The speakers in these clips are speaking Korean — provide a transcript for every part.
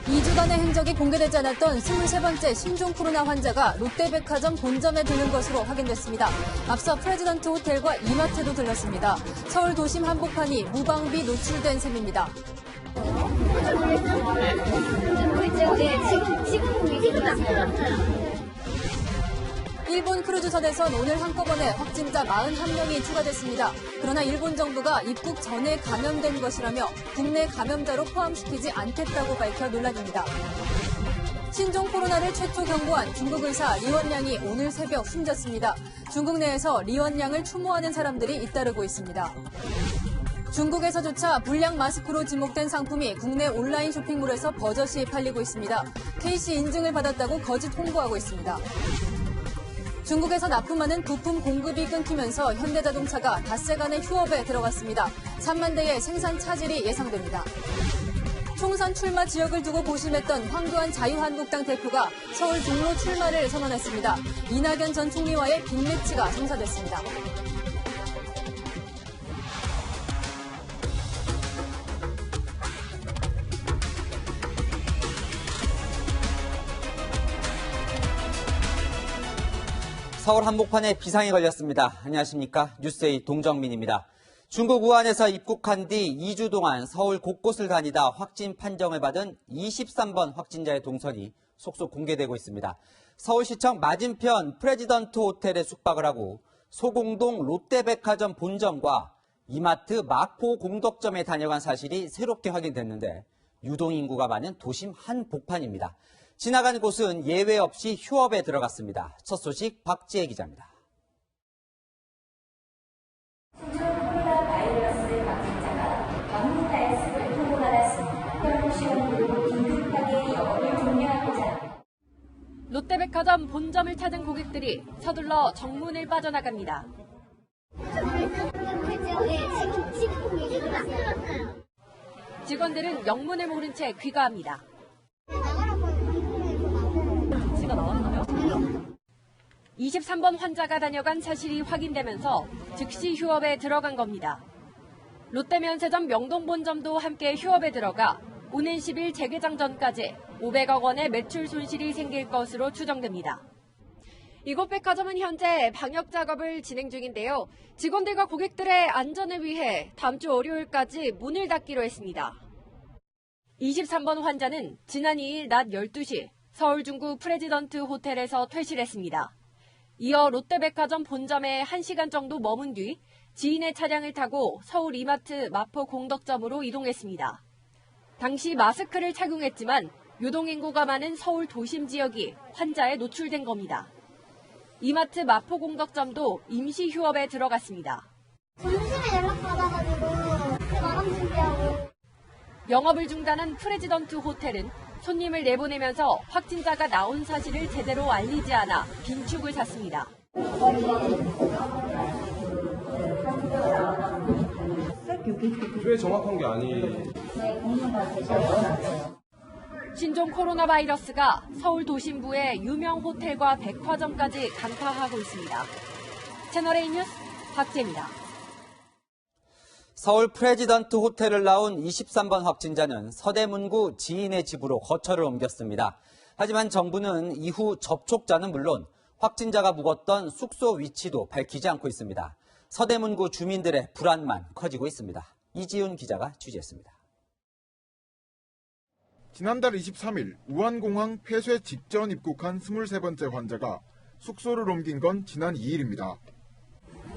2주간의 행적이 공개되지 않았던 23번째 신종 코로나 환자가 롯데백화점 본점에 드는 것으로 확인됐습니다. 앞서 프레지던트 호텔과 이마트도 들렀습니다. 서울 도심 한복판이 무방비 노출된 셈입니다. 일본 크루즈선에선 오늘 한꺼번에 확진자 41명이 추가됐습니다. 그러나 일본 정부가 입국 전에 감염된 것이라며 국내 감염자로 포함시키지 않겠다고 밝혀 논란입니다. 신종 코로나를 최초 경고한 중국 의사 리원량이 오늘 새벽 숨졌습니다. 중국 내에서 리원량을 추모하는 사람들이 잇따르고 있습니다. 중국에서조차 불량 마스크로 지목된 상품이 국내 온라인 쇼핑몰에서 버젓이 팔리고 있습니다. KC 인증을 받았다고 거짓 홍보하고 있습니다. 중국에서 납품하는 부품 공급이 끊기면서 현대자동차가 닷새간의 휴업에 들어갔습니다. 3만 대의 생산 차질이 예상됩니다. 총선 출마 지역을 두고 고심했던 황교안 자유한국당 대표가 서울 종로 출마를 선언했습니다. 이낙연 전 총리와의 빅매치가 성사됐습니다. 서울 한복판에 비상이 걸렸습니다. 안녕하십니까. 뉴스의 동정민입니다. 중국 우한에서 입국한 뒤 2주 동안 서울 곳곳을 다니다 확진 판정을 받은 23번 확진자의 동선이 속속 공개되고 있습니다. 서울시청 맞은편 프레지던트 호텔에 숙박을 하고 소공동 롯데백화점 본점과 이마트 마포 공덕점에 다녀간 사실이 새롭게 확인됐는데 유동인구가 많은 도심 한복판입니다. 지나가는 곳은 예외 없이 휴업에 들어갔습니다. 첫 소식 박지혜 기자입니다. 신종 코로나 바이러스 확진자가 방문가의 습을 통보받았습니다. 시원으로 긴급하게 영업을 종료하고자. 롯데백화점 본점을 찾은 고객들이 서둘러 정문을 빠져나갑니다. 직원들은 영문을 모른 채 귀가합니다. 23번 환자가 다녀간 사실이 확인되면서 즉시 휴업에 들어간 겁니다. 롯데면세점 명동본점도 함께 휴업에 들어가 오는 10일 재개장 전까지 500억 원의 매출 손실이 생길 것으로 추정됩니다. 이곳 백화점은 현재 방역 작업을 진행 중인데요. 직원들과 고객들의 안전을 위해 다음 주 월요일까지 문을 닫기로 했습니다. 23번 환자는 지난 2일 낮 12시 서울 중구 프레지던트 호텔에서 퇴실했습니다. 이어 롯데백화점 본점에 1시간 정도 머문 뒤 지인의 차량을 타고 서울 이마트 마포 공덕점으로 이동했습니다. 당시 마스크를 착용했지만 유동인구가 많은 서울 도심 지역이 환자에 노출된 겁니다. 이마트 마포 공덕점도 임시 휴업에 들어갔습니다. 점심에 연락받아가지고 마감 준비하고. 영업을 중단한 프레지던트 호텔은 손님을 내보내면서 확진자가 나온 사실을 제대로 알리지 않아 빈축을 샀습니다. 왜 정확한 게 아니에요? 신종 코로나 바이러스가 서울 도심부의 유명 호텔과 백화점까지 간파하고 있습니다. 채널A 뉴스 박재입니다. 서울 프레지던트 호텔을 나온 23번 확진자는 서대문구 지인의 집으로 거처를 옮겼습니다. 하지만 정부는 이후 접촉자는 물론 확진자가 묵었던 숙소 위치도 밝히지 않고 있습니다. 서대문구 주민들의 불안만 커지고 있습니다. 이지훈 기자가 취재했습니다. 지난달 23일 우한공항 폐쇄 직전 입국한 23번째 환자가 숙소를 옮긴 건 지난 2일입니다.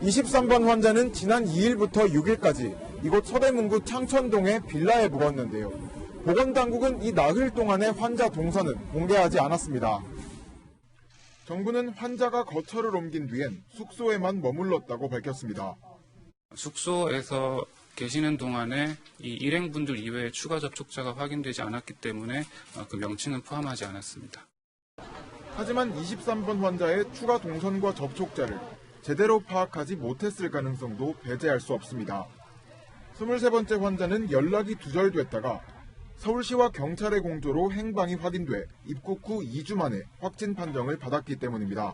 23번 환자는 지난 2일부터 6일까지 이곳 서대문구 창천동의 빌라에 묵었는데요. 보건당국은 이 나흘 동안의 환자 동선은 공개하지 않았습니다. 정부는 환자가 거처를 옮긴 뒤엔 숙소에만 머물렀다고 밝혔습니다. 숙소에서 계시는 동안에 이 일행분들 이외에 추가 접촉자가 확인되지 않았기 때문에 그 명칭은 포함하지 않았습니다. 하지만 23번 환자의 추가 동선과 접촉자를 제대로 파악하지 못했을 가능성도 배제할 수 없습니다. 23번째 환자는 연락이 두절됐다가 서울시와 경찰의 공조로 행방이 확인돼 입국 후 2주 만에 확진 판정을 받았기 때문입니다.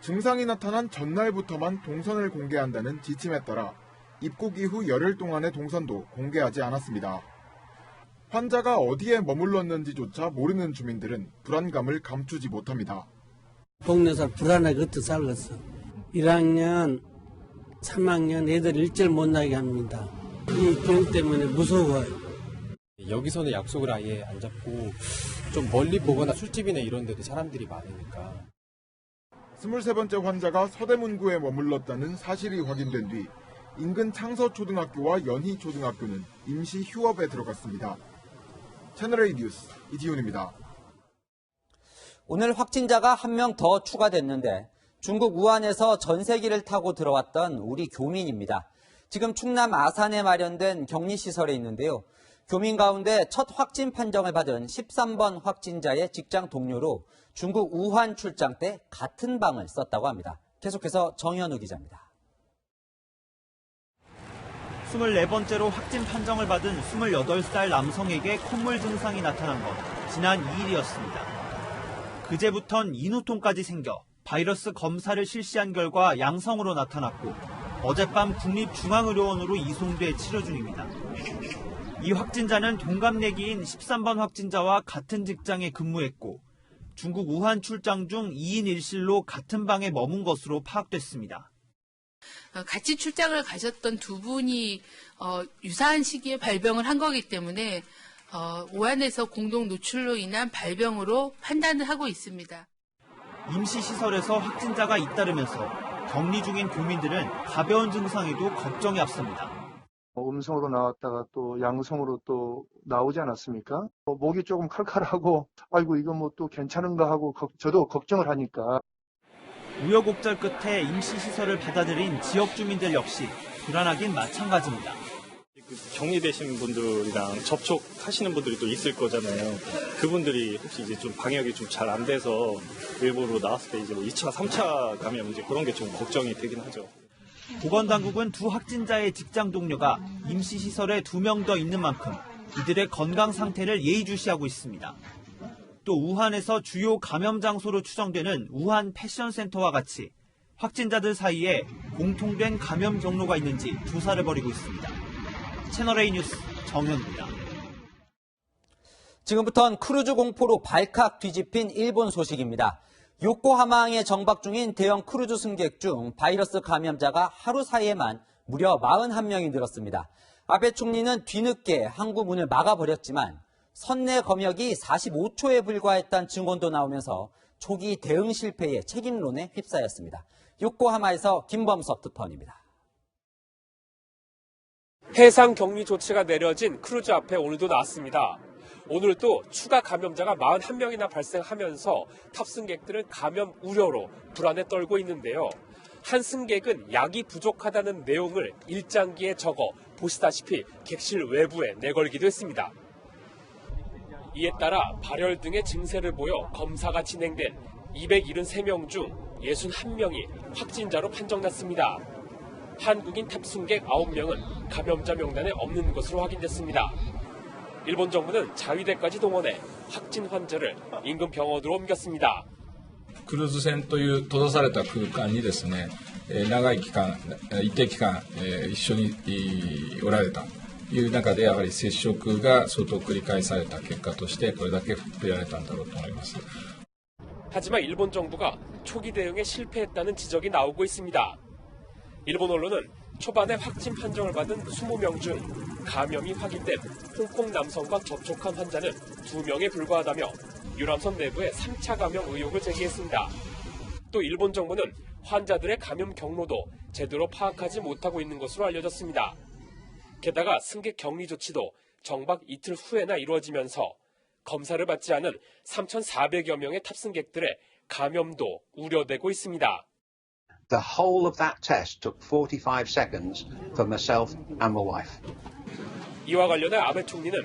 증상이 나타난 전날부터만 동선을 공개한다는 지침에 따라 입국 이후 열흘 동안의 동선도 공개하지 않았습니다. 환자가 어디에 머물렀는지조차 모르는 주민들은 불안감을 감추지 못합니다. 동네에서 불안하게 어떻게 살겠어. 1학년, 3학년 애들 일절 못 나게 합니다. 이 병 때문에 무서워요. 여기서는 약속을 아예 안 잡고 좀 멀리 보거나 술집이나 이런 데도 사람들이 많으니까. 23번째 환자가 서대문구에 머물렀다는 사실이 확인된 뒤 인근 창서초등학교와 연희초등학교는 임시 휴업에 들어갔습니다. 채널A 뉴스 이지훈입니다. 오늘 확진자가 한 명 더 추가됐는데 중국 우한에서 전세기를 타고 들어왔던 우리 교민입니다. 지금 충남 아산에 마련된 격리시설에 있는데요. 교민 가운데 첫 확진 판정을 받은 13번 확진자의 직장 동료로 중국 우한 출장 때 같은 방을 썼다고 합니다. 계속해서 정현우 기자입니다. 24번째로 확진 판정을 받은 28살 남성에게 콧물 증상이 나타난 건 지난 2일이었습니다. 그제부턴 인후통까지 생겨 바이러스 검사를 실시한 결과 양성으로 나타났고 어젯밤 국립중앙의료원으로 이송돼 치료 중입니다. 이 확진자는 동갑내기인 13번 확진자와 같은 직장에 근무했고 중국 우한 출장 중 2인 1실로 같은 방에 머문 것으로 파악됐습니다. 같이 출장을 가셨던 두 분이 유사한 시기에 발병을 한 거기 때문에 우한에서 공동 노출로 인한 발병으로 판단을 하고 있습니다. 임시시설에서 확진자가 잇따르면서 격리 중인 교민들은 가벼운 증상에도 걱정이 앞섭니다. 음성으로 나왔다가 또 양성으로 또 나오지 않았습니까? 목이 조금 칼칼하고 아이고 이거 뭐 또 괜찮은가 하고 저도 걱정을 하니까. 우여곡절 끝에 임시시설을 받아들인 지역 주민들 역시 불안하긴 마찬가지입니다. 격리되신 분들이랑 접촉하시는 분들이 또 있을 거잖아요. 그분들이 혹시 이제 좀 방역이 좀 잘 안 돼서 일부러 나왔을 때 이제 뭐 2차, 3차 감염 이제 그런 게 좀 걱정이 되긴 하죠. 보건당국은 두 확진자의 직장 동료가 임시시설에 2명 더 있는 만큼 이들의 건강 상태를 예의주시하고 있습니다. 또 우한에서 주요 감염 장소로 추정되는 우한 패션센터와 같이 확진자들 사이에 공통된 감염 경로가 있는지 조사를 벌이고 있습니다. 채널A 뉴스 정현우입니다. 지금부터는 크루즈 공포로 발칵 뒤집힌 일본 소식입니다. 요코하마항에 정박 중인 대형 크루즈 승객 중 바이러스 감염자가 하루 사이에만 무려 41명이 늘었습니다. 아베 총리는 뒤늦게 항구 문을 막아버렸지만 선내 검역이 45초에 불과했다는 증언도 나오면서 초기 대응 실패의 책임론에 휩싸였습니다. 요코하마에서 김범석 특파원입니다. 해상 격리 조치가 내려진 크루즈 앞에 오늘도 나왔습니다. 오늘도 추가 감염자가 41명이나 발생하면서 탑승객들은 감염 우려로 불안에 떨고 있는데요. 한 승객은 약이 부족하다는 내용을 일장기에 적어 보시다시피 객실 외부에 내걸기도 했습니다. 이에 따라 발열 등의 증세를 보여 검사가 진행된 273명 중 61명이 확진자로 판정났습니다. 한국인 탑승객 9명은 감염자 명단에 없는 것으로 확인됐습니다. 일본 정부는 자위대까지 동원해 확진 환자를 인근 병원으로 옮겼습니다. クルーズ船という閉ざされた空間にですね、長い期間、一定期間、一緒におられたという中で、やはり接触が相当繰り返された結果として、これだけ増えられたんだろうと思います。 하지만 일본 정부가 초기 대응에 실패했다는 지적이 나오고 있습니다. 일본 언론은 초반에 확진 판정을 받은 20명 중 감염이 확인된 홍콩 남성과 접촉한 환자는 2명에 불과하다며 유람선 내부에 3차 감염 의혹을 제기했습니다. 또 일본 정부는 환자들의 감염 경로도 제대로 파악하지 못하고 있는 것으로 알려졌습니다. 게다가 승객 격리 조치도 정박 이틀 후에나 이루어지면서 검사를 받지 않은 3,400여 명의 탑승객들의 감염도 우려되고 있습니다. The whole of that test took 45 seconds for myself and my wife. 이와 관련해 아베 총리는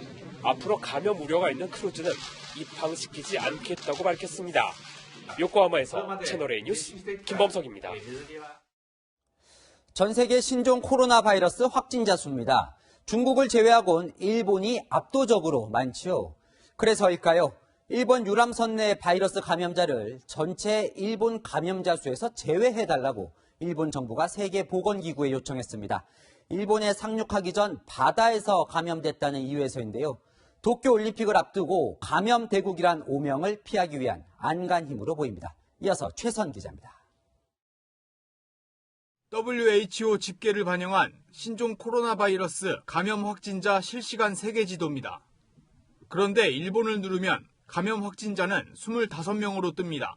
앞으로 감염 우려가 있는 크루즈는 입항시키지 않겠다고 밝혔습니다. 요코하마에서 채널A 뉴스 김범석입니다. 전 세계 신종 코로나 바이러스 확진자 수입니다. 중국을 제외하고는 일본이 압도적으로 많지요. 그래서일까요? 일본 유람선 내 바이러스 감염자를 전체 일본 감염자 수에서 제외해달라고 일본 정부가 세계보건기구에 요청했습니다. 일본에 상륙하기 전 바다에서 감염됐다는 이유에서인데요. 도쿄올림픽을 앞두고 감염대국이란 오명을 피하기 위한 안간힘으로 보입니다. 이어서 최선 기자입니다. WHO 집계를 반영한 신종 코로나 바이러스 감염 확진자 실시간 세계 지도입니다. 그런데 일본을 누르면 감염 확진자는 25명으로 뜹니다.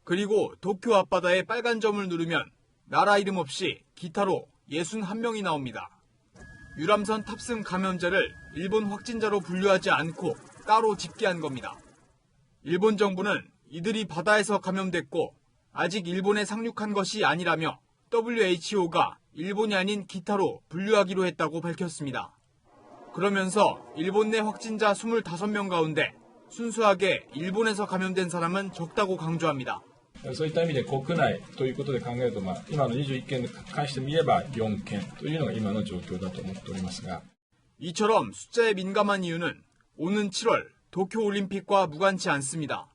그리고 도쿄 앞바다의 빨간 점을 누르면 나라 이름 없이 기타로 61명이 나옵니다. 유람선 탑승 감염자를 일본 확진자로 분류하지 않고 따로 집계한 겁니다. 일본 정부는 이들이 바다에서 감염됐고 아직 일본에 상륙한 것이 아니라며 WHO가 일본이 아닌 기타로 분류하기로 했다고 밝혔습니다. 그러면서 일본 내 확진자 25명 가운데 순수하게 일본에서 감염된 사람은 적다고 강조합니다. そういった意味で国内ということで考えると、今の21件に関して見れば4件というのが今の状況だと思っておりますが 이처럼 숫자에 민감한 이유는 오는 7월 도쿄올림픽과 무관치 않습니다.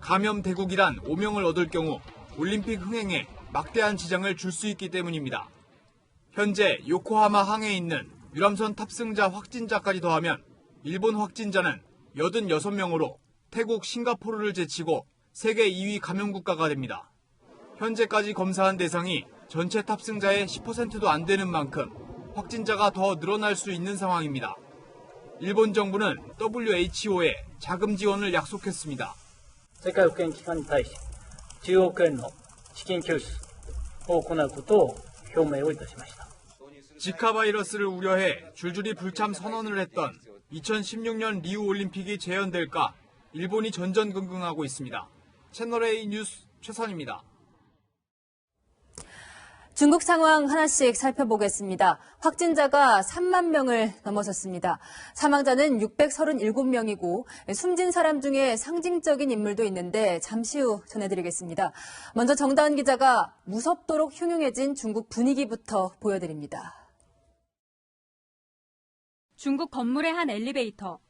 감염 대국이란 오명을 얻을 경우 올림픽 흥행에 막대한 지장을 줄 수 있기 때문입니다. 현재 요코하마 항에 있는 유람선 탑승자 확진자까지 더하면 일본 확진자는 86명으로 태국, 싱가포르를 제치고 세계 2위 감염 국가가 됩니다. 현재까지 검사한 대상이 전체 탑승자의 10%도 안 되는 만큼 확진자가 더 늘어날 수 있는 상황입니다. 일본 정부는 WHO에 자금 지원을 약속했습니다. 世界保健機関に対し10億円の資金拠出を行うことを表明をいたしました。 지카 바이러스를 우려해 줄줄이 불참 선언을 했던 2016년 리우 올림픽이 재현될까 일본이 전전긍긍하고 있습니다. 채널A 뉴스 최선입니다. 중국 상황 하나씩 살펴보겠습니다. 확진자가 3만 명을 넘어섰습니다. 사망자는 637명이고 숨진 사람 중에 상징적인 인물도 있는데 잠시 후 전해드리겠습니다. 먼저 정다은 기자가 무섭도록 흉흉해진 중국 분위기부터 보여드립니다. 중국 건물의 한 엘리베이터.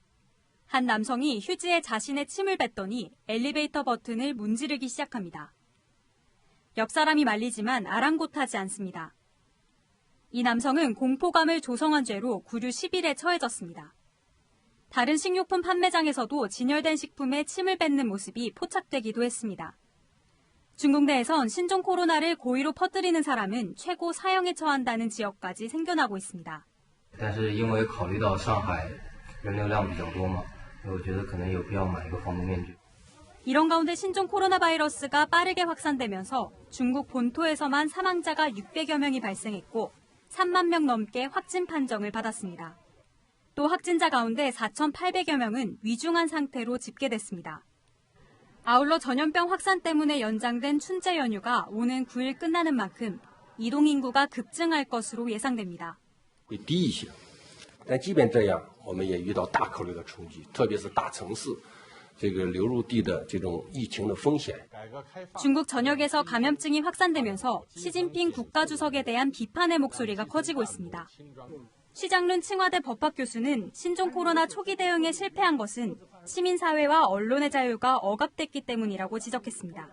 한 남성이 휴지에 자신의 침을 뱉더니 엘리베이터 버튼을 문지르기 시작합니다. 옆 사람이 말리지만 아랑곳하지 않습니다. 이 남성은 공포감을 조성한 죄로 구류 10일에 처해졌습니다. 다른 식료품 판매장에서도 진열된 식품에 침을 뱉는 모습이 포착되기도 했습니다. 중국 내에선 신종 코로나를 고의로 퍼뜨리는 사람은 최고 사형에 처한다는 지역까지 생겨나고 있습니다. 但是因为考虑到上海人流量比较多嘛，我觉得可能有必要买一个防毒面具。 이런 가운데 신종 코로나 바이러스가 빠르게 확산되면서 중국 본토에서만 사망자가 600여 명이 발생했고 3만 명 넘게 확진 판정을 받았습니다. 또 확진자 가운데 4,800여 명은 위중한 상태로 집계됐습니다. 아울러 전염병 확산 때문에 연장된 춘제 연휴가 오는 9일 끝나는 만큼 이동 인구가 급증할 것으로 예상됩니다. 会低一些，但即便这样，我们也遇到大客流的冲击，特别是大城市这个流入地的这种疫情的风险。 중국 전역에서 감염증이 확산되면서 시진핑 국가주석에 대한 비판의 목소리가 커지고 있습니다. 시장룬 칭화대 법학 교수는 신종 코로나 초기 대응에 실패한 것은 시민사회와 언론의 자유가 억압됐기 때문이라고 지적했습니다.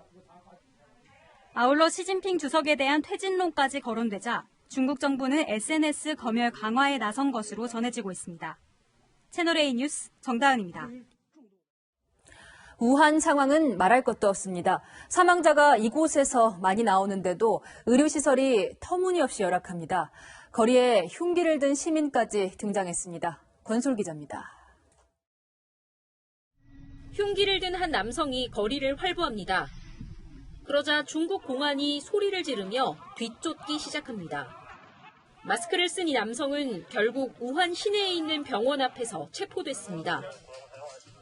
아울러 시진핑 주석에 대한 퇴진론까지 거론되자 중국 정부는 SNS 검열 강화에 나선 것으로 전해지고 있습니다. 채널A 뉴스 정다은입니다. 우한 상황은 말할 것도 없습니다. 사망자가 이곳에서 많이 나오는데도 의료시설이 터무니없이 열악합니다. 거리에 흉기를 든 시민까지 등장했습니다. 권솔 기자입니다. 흉기를 든 한 남성이 거리를 활보합니다. 그러자 중국 공안이 소리를 지르며 뒤쫓기 시작합니다. 마스크를 쓴 이 남성은 결국 우한 시내에 있는 병원 앞에서 체포됐습니다.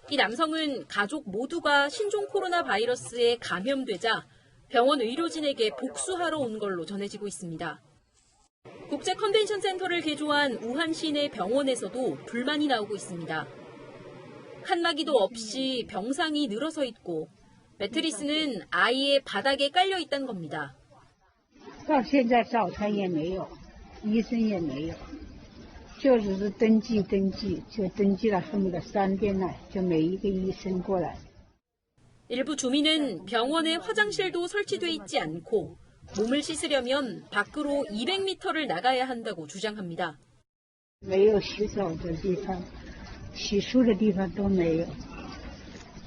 이 남성은 가족 모두가 신종 코로나 바이러스에 감염되자 병원 의료진에게 복수하러 온 걸로 전해지고 있습니다. 국제 컨벤션 센터를 개조한 우한 시내 병원에서도 불만이 나오고 있습니다. 칸막이도 없이 병상이 늘어서 있고 매트리스는 아예 바닥에 깔려 있다는 겁니다. 到现在早餐也没有，医生也没有，就只是登记，就登记了恨不得3天了，就没一个医生过来。 일부 주민은 병원에 화장실도 설치돼 있지 않고 몸을 씻으려면 밖으로 200m를 나가야 한다고 주장합니다. 没有洗手的地方，洗漱的地方都没有，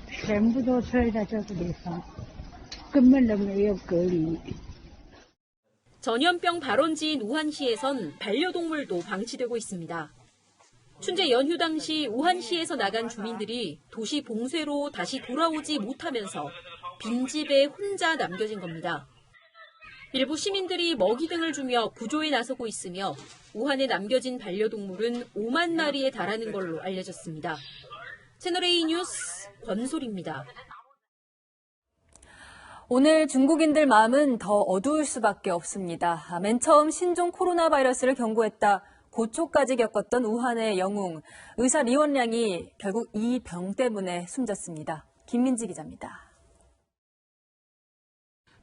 全部都睡在这个地方，根本都没有隔离。 전염병 발원지인 우한시에선 반려동물도 방치되고 있습니다. 춘제 연휴 당시 우한시에서 나간 주민들이 도시 봉쇄로 다시 돌아오지 못하면서 빈집에 혼자 남겨진 겁니다. 일부 시민들이 먹이 등을 주며 구조에 나서고 있으며 우한에 남겨진 반려동물은 5만 마리에 달하는 걸로 알려졌습니다. 채널A 뉴스 권솔입니다. 오늘 중국인들 마음은 더 어두울 수밖에 없습니다. 맨 처음 신종 코로나 바이러스를 경고했다 고초까지 겪었던 우한의 영웅 의사 리원량이 결국 이 병 때문에 숨졌습니다. 김민지 기자입니다.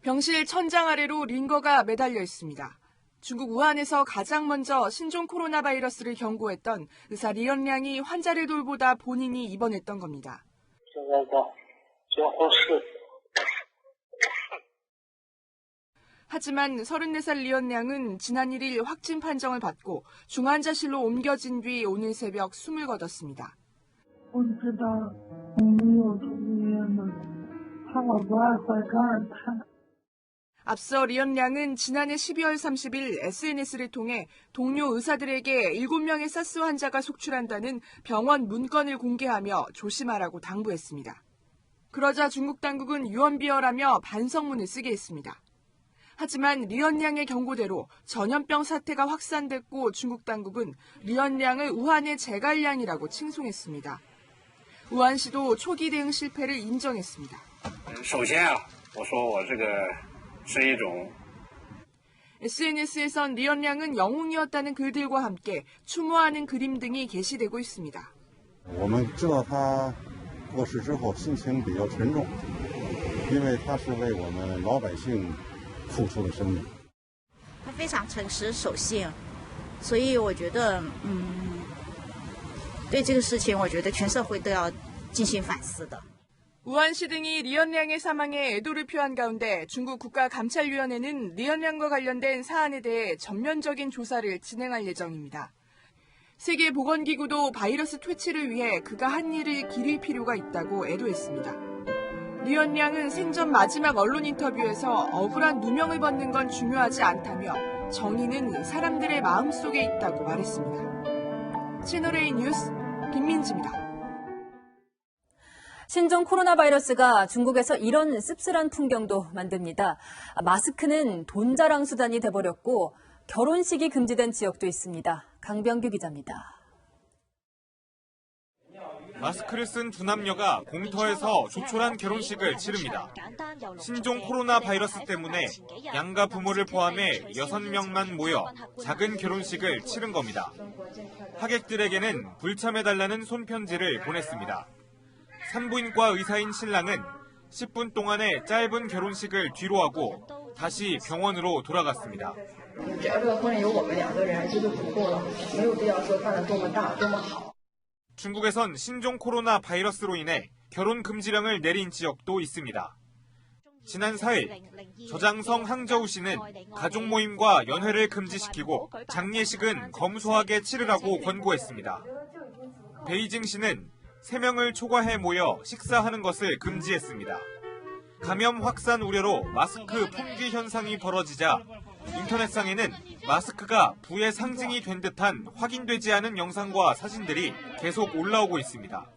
병실 천장 아래로 링거가 매달려 있습니다. 중국 우한에서 가장 먼저 신종 코로나 바이러스를 경고했던 의사 리원량이 환자를 돌보다 본인이 입원했던 겁니다. 하지만 34살 리원량은 지난 1일 확진 판정을 받고 중환자실로 옮겨진 뒤 오늘 새벽 숨을 거뒀습니다. 앞서 리원량은 지난해 12월 30일 SNS를 통해 동료 의사들에게 7명의 사스 환자가 속출한다는 병원 문건을 공개하며 조심하라고 당부했습니다. 그러자 중국 당국은 유언비어라며 반성문을 쓰게 했습니다. 하지만 리언량의 경고대로 전염병 사태가 확산됐고 중국 당국은 리언량을 우한의 제갈량이라고 칭송했습니다. 우한시도 초기 대응 실패를 인정했습니다. SNS에선 리언량은 영웅이었다는 글들과 함께 추모하는 그림 등이 게시되고 있습니다. 我们知道他过世之后心情比较沉重，因为他是为我们老百姓 付出的生命，他非常诚实守信，所以我觉得，对这个事情，我觉得全社会都要进行反思的。 우한시 등이 리언량의 사망에 애도를 표한 가운데 중국 국가감찰위원회는 리언량과 관련된 사안에 대해 전면적인 조사를 진행할 예정입니다. 세계보건기구도 바이러스 퇴치를 위해 그가 한 일을 기릴 필요가 있다고 애도했습니다. 리언량은 생전 마지막 언론 인터뷰에서 억울한 누명을 벗는 건 중요하지 않다며 정의는 사람들의 마음속에 있다고 말했습니다. 채널A 뉴스 김민지입니다. 신종 코로나 바이러스가 중국에서 이런 씁쓸한 풍경도 만듭니다. 마스크는 돈 자랑 수단이 돼버렸고 결혼식이 금지된 지역도 있습니다. 강병규 기자입니다. 마스크를 쓴 두 남녀가 공터에서 조촐한 결혼식을 치릅니다. 신종 코로나 바이러스 때문에 양가 부모를 포함해 6명만 모여 작은 결혼식을 치른 겁니다. 하객들에게는 불참해달라는 손편지를 보냈습니다. 산부인과 의사인 신랑은 10분 동안의 짧은 결혼식을 뒤로하고 다시 병원으로 돌아갔습니다. 중국에선 신종 코로나 바이러스로 인해 결혼 금지령을 내린 지역도 있습니다. 지난 4일 저장성 항저우시는 가족 모임과 연회를 금지시키고 장례식은 검소하게 치르라고 권고했습니다. 베이징시는 3명을 초과해 모여 식사하는 것을 금지했습니다. 감염 확산 우려로 마스크 품귀 현상이 벌어지자 인터넷상에는 마스크가 부의 상징이 된 듯한 확인되지 않은 영상과 사진들이 계속 올라오고 있습니다.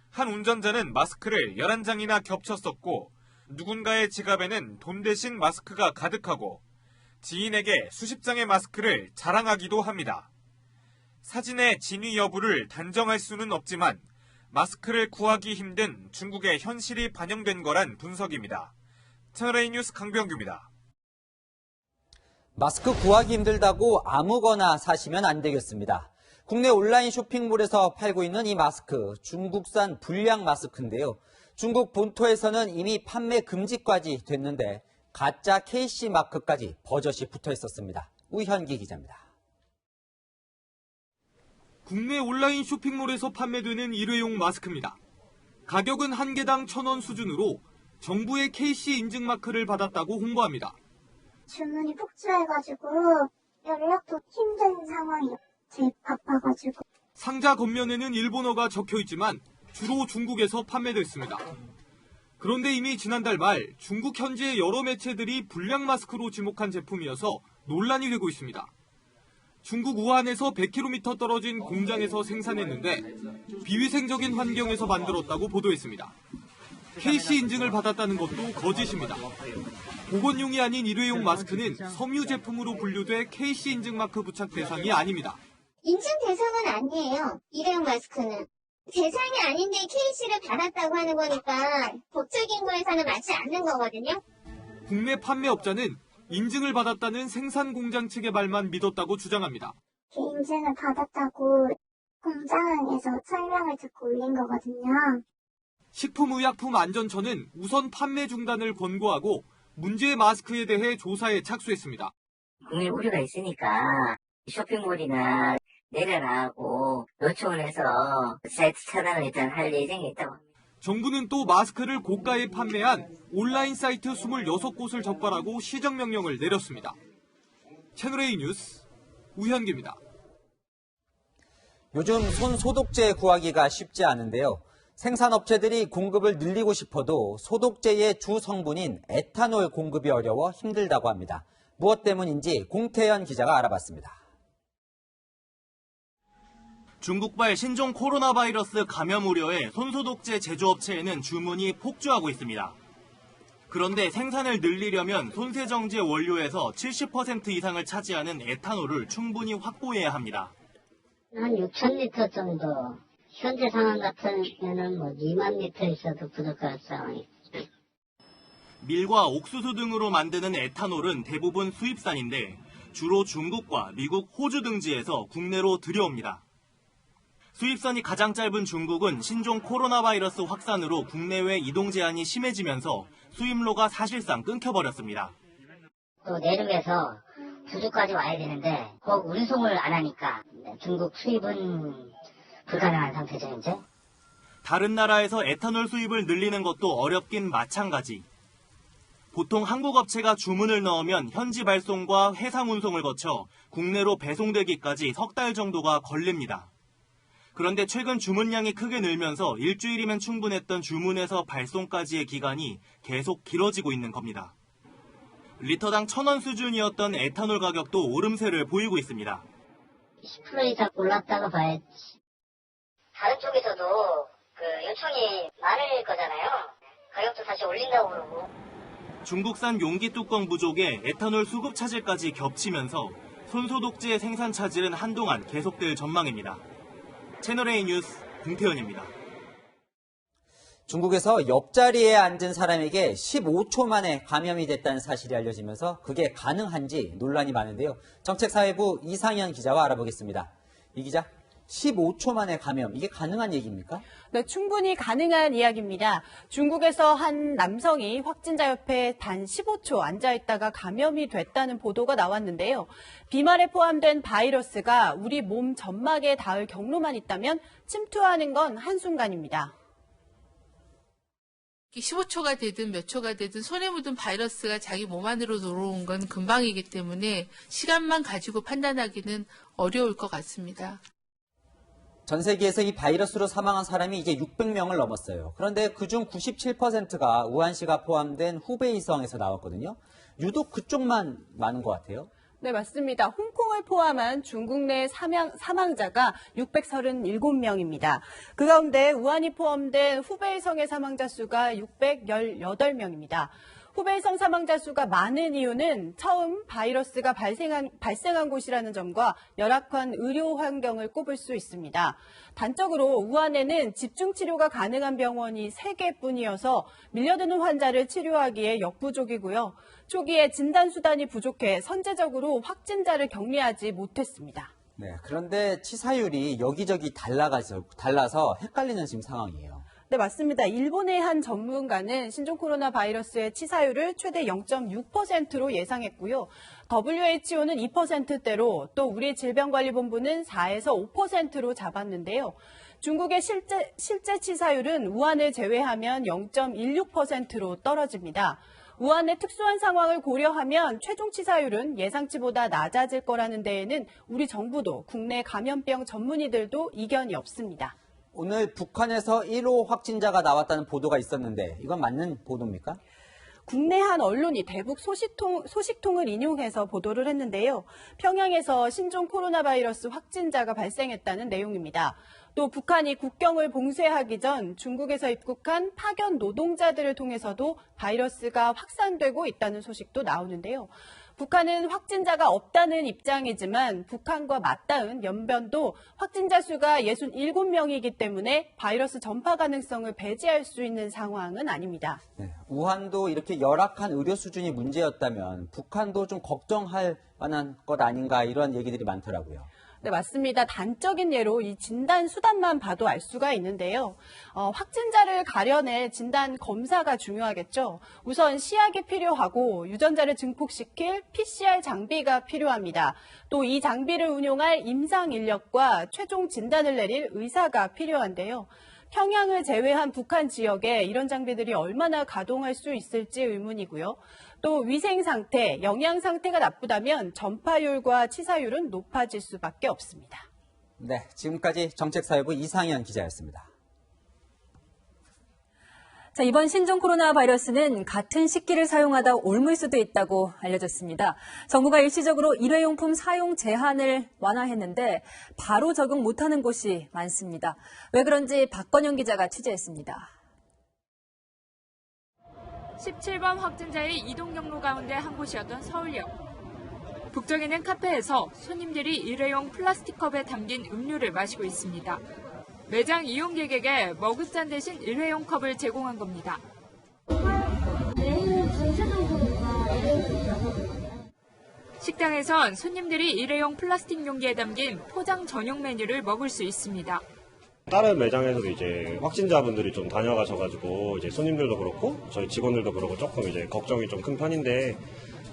한 운전자는 마스크를 11장이나 겹쳐 썼고 누군가의 지갑에는 돈 대신 마스크가 가득하고 지인에게 수십 장의 마스크를 자랑하기도 합니다. 사진의 진위 여부를 단정할 수는 없지만 마스크를 구하기 힘든 중국의 현실이 반영된 거란 분석입니다. 채널A 뉴스 강병규입니다. 마스크 구하기 힘들다고 아무거나 사시면 안 되겠습니다. 국내 온라인 쇼핑몰에서 팔고 있는 이 마스크, 중국산 불량 마스크인데요. 중국 본토에서는 이미 판매 금지까지 됐는데 가짜 KC 마크까지 버젓이 붙어 있었습니다. 우현기 기자입니다. 국내 온라인 쇼핑몰에서 판매되는 일회용 마스크입니다. 가격은 한 개당 1,000원 수준으로 정부의 KC 인증 마크를 받았다고 홍보합니다. 주문이 폭주해가지고 연락도 힘든 상황이요. 제 바빠가지고 상자 겉면에는 일본어가 적혀 있지만 주로 중국에서 판매됐습니다. 그런데 이미 지난달 말 중국 현지의 여러 매체들이 불량 마스크로 지목한 제품이어서 논란이 되고 있습니다. 중국 우한에서 100km 떨어진 공장에서 생산했는데 비위생적인 환경에서 만들었다고 보도했습니다. KC 인증을 받았다는 것도 거짓입니다. 보건용이 아닌 일회용 마스크는 섬유 제품으로 분류돼 KC 인증 마크 부착 대상이 아닙니다. 인증 대상은 아니에요. 일회용 마스크는. 대상이 아닌데 KC를 받았다고 하는 거니까 법적인 거에서는 맞지 않는 거거든요. 국내 판매업자는 인증을 받았다는 생산 공장 측의 말만 믿었다고 주장합니다. 인증을 받았다고 공장에서 설명을 듣고 올린 거거든요. 식품의약품안전처는 우선 판매 중단을 권고하고 문제의 마스크에 대해 조사에 착수했습니다. 국민 우려가 있으니까 쇼핑몰이나 내려나가고 요청을 해서 사이트 차단을 일단 할 예정이 있다고 합니다. 정부는 또 마스크를 고가에 판매한 온라인 사이트 26곳을 적발하고 시정명령을 내렸습니다. 채널A 뉴스 우현기입니다. 요즘 손 소독제 구하기가 쉽지 않은데요. 생산업체들이 공급을 늘리고 싶어도 소독제의 주 성분인 에탄올 공급이 어려워 힘들다고 합니다. 무엇 때문인지 공태현 기자가 알아봤습니다. 중국발 신종 코로나 바이러스 감염 우려에 손소독제 제조업체에는 주문이 폭주하고 있습니다. 그런데 생산을 늘리려면 손세정제 원료에서 70% 이상을 차지하는 에탄올을 충분히 확보해야 합니다. 한 6,000리터 정도, 현재 상황 같으면 2만 리터 있어도 부족할 상황입니다. 밀과 옥수수 등으로 만드는 에탄올은 대부분 수입산인데 주로 중국과 미국, 호주 등지에서 국내로 들여옵니다. 수입선이 가장 짧은 중국은 신종 코로나 바이러스 확산으로 국내외 이동 제한이 심해지면서 수입로가 사실상 끊겨버렸습니다. 또 내륙에서 부주까지 와야 되는데 꼭 운송을 안 하니까 중국 수입은 불가능한 상태죠, 이제. 다른 나라에서 에탄올 수입을 늘리는 것도 어렵긴 마찬가지. 보통 한국 업체가 주문을 넣으면 현지 발송과 해상 운송을 거쳐 국내로 배송되기까지 석 달 정도가 걸립니다. 그런데 최근 주문량이 크게 늘면서 일주일이면 충분했던 주문에서 발송까지의 기간이 계속 길어지고 있는 겁니다. 리터당 1,000원 수준이었던 에탄올 가격도 오름세를 보이고 있습니다. 10% 이상 올랐다고 봐야지. 다른 쪽에서도 요청이 많을 거잖아요. 가격도 다시 올린다고 그러고. 중국산 용기 뚜껑 부족에 에탄올 수급 차질까지 겹치면서 손소독제 생산 차질은 한동안 계속될 전망입니다. 채널A 뉴스 공태현입니다. 중국에서 옆자리에 앉은 사람에게 15초 만에 감염이 됐다는 사실이 알려지면서 그게 가능한지 논란이 많은데요. 정책사회부 이상현 기자와 알아보겠습니다. 이 기자, 15초 만에 감염, 이게 가능한 얘기입니까? 네, 충분히 가능한 이야기입니다. 중국에서 한 남성이 확진자 옆에 단 15초 앉아있다가 감염이 됐다는 보도가 나왔는데요. 비말에 포함된 바이러스가 우리 몸 점막에 닿을 경로만 있다면 침투하는 건 한순간입니다. 15초가 되든 몇 초가 되든 손에 묻은 바이러스가 자기 몸 안으로 들어온 건 금방이기 때문에 시간만 가지고 판단하기는 어려울 것 같습니다. 전 세계에서 이 바이러스로 사망한 사람이 이제 600명을 넘었어요. 그런데 그중 97%가 우한시가 포함된 후베이성에서 나왔거든요. 유독 그쪽만 많은 것 같아요. 네, 맞습니다. 홍콩을 포함한 중국 내 사망자가 637명입니다. 그 가운데 우한이 포함된 후베이성의 사망자 수가 618명입니다. 후베이성 사망자 수가 많은 이유는 처음 바이러스가 발생한 곳이라는 점과 열악한 의료 환경을 꼽을 수 있습니다. 단적으로 우한에는 집중치료가 가능한 병원이 3개뿐이어서 밀려드는 환자를 치료하기에 역부족이고요. 초기에 진단수단이 부족해 선제적으로 확진자를 격리하지 못했습니다. 네, 그런데 치사율이 여기저기 달라서 헷갈리는 지금 상황이에요. 네, 맞습니다. 일본의 한 전문가는 신종 코로나 바이러스의 치사율을 최대 0.6%로 예상했고요. WHO는 2%대로 또 우리 질병관리본부는 4에서 5%로 잡았는데요. 중국의 실제 치사율은 우한을 제외하면 0.16%로 떨어집니다. 우한의 특수한 상황을 고려하면 최종 치사율은 예상치보다 낮아질 거라는 데에는 우리 정부도 국내 감염병 전문의들도 이견이 없습니다. 오늘 북한에서 1호 확진자가 나왔다는 보도가 있었는데 이건 맞는 보도입니까? 국내 한 언론이 대북 소식통을 인용해서 보도를 했는데요. 평양에서 신종 코로나 바이러스 확진자가 발생했다는 내용입니다. 또 북한이 국경을 봉쇄하기 전 중국에서 입국한 파견 노동자들을 통해서도 바이러스가 확산되고 있다는 소식도 나오는데요. 북한은 확진자가 없다는 입장이지만 북한과 맞닿은 연변도 확진자 수가 67명이기 때문에 바이러스 전파 가능성을 배제할 수 있는 상황은 아닙니다. 네, 우한도 이렇게 열악한 의료 수준이 문제였다면 북한도 좀 걱정할 만한 것 아닌가 이런 얘기들이 많더라고요. 네, 맞습니다. 단적인 예로 이 진단 수단만 봐도 알 수가 있는데요. 확진자를 가려낼 진단 검사가 중요하겠죠. 우선 시약이 필요하고 유전자를 증폭시킬 PCR 장비가 필요합니다. 또 이 장비를 운용할 임상 인력과 최종 진단을 내릴 의사가 필요한데요. 평양을 제외한 북한 지역에 이런 장비들이 얼마나 가동할 수 있을지 의문이고요. 또 위생 상태, 영양 상태가 나쁘다면 전파율과 치사율은 높아질 수밖에 없습니다. 네, 지금까지 정책사회부 이상현 기자였습니다. 자, 이번 신종 코로나 바이러스는 같은 식기를 사용하다 옮을 수도 있다고 알려졌습니다. 정부가 일시적으로 일회용품 사용 제한을 완화했는데 바로 적용 못하는 곳이 많습니다. 왜 그런지 박건영 기자가 취재했습니다. 17번 확진자의 이동 경로 가운데 한 곳이었던 서울역. 북쪽에는 카페에서 손님들이 일회용 플라스틱 컵에 담긴 음료를 마시고 있습니다. 매장 이용객에게 머그잔 대신 일회용 컵을 제공한 겁니다. 식당에선 손님들이 일회용 플라스틱 용기에 담긴 포장 전용 메뉴를 먹을 수 있습니다. 다른 매장에서도 이제 확진자분들이 좀 다녀가셔가지고 이제 손님들도 그렇고 저희 직원들도 그렇고 조금 이제 걱정이 좀 큰 편인데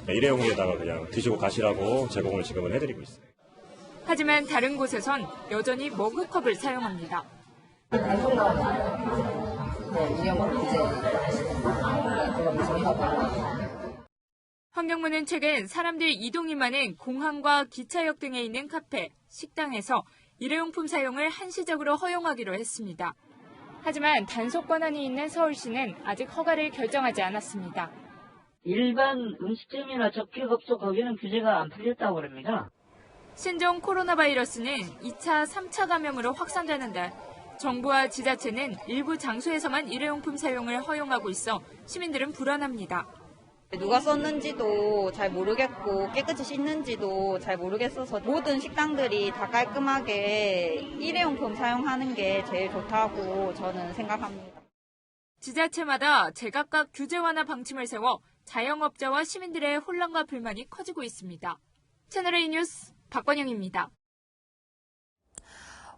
일회용기에다가 그냥 드시고 가시라고 제공을 지금은 해드리고 있어요. 하지만 다른 곳에선 여전히 머그컵을 사용합니다. 환경부는 최근 사람들 이동이 많은 공항과 기차역 등에 있는 카페, 식당에서 일회용품 사용을 한시적으로 허용하기로 했습니다. 하지만 단속 권한이 있는 서울시는 아직 허가를 결정하지 않았습니다. 일반 음식점이나 접객업소 거기는 규제가 안 풀렸다고 그럽니다. 신종 코로나 바이러스는 2차, 3차 감염으로 확산되는데 정부와 지자체는 일부 장소에서만 일회용품 사용을 허용하고 있어 시민들은 불안합니다. 누가 썼는지도 잘 모르겠고 깨끗이 씻는지도 잘 모르겠어서 모든 식당들이 다 깔끔하게 일회용품 사용하는 게 제일 좋다고 저는 생각합니다. 지자체마다 제각각 규제 완화 방침을 세워 자영업자와 시민들의 혼란과 불만이 커지고 있습니다. 채널A 뉴스 박건영입니다.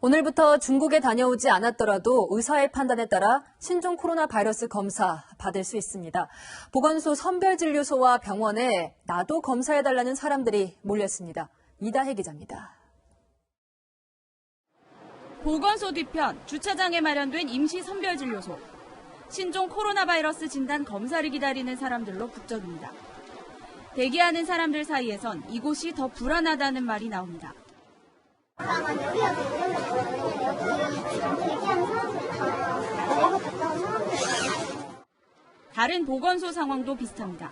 오늘부터 중국에 다녀오지 않았더라도 의사의 판단에 따라 신종 코로나 바이러스 검사 받을 수 있습니다. 보건소 선별진료소와 병원에 나도 검사해달라는 사람들이 몰렸습니다. 이다혜 기자입니다. 보건소 뒤편 주차장에 마련된 임시 선별진료소. 신종 코로나 바이러스 진단 검사를 기다리는 사람들로 북적입니다. 대기하는 사람들 사이에선 이곳이 더 불안하다는 말이 나옵니다. 다른 보건소 상황도 비슷합니다.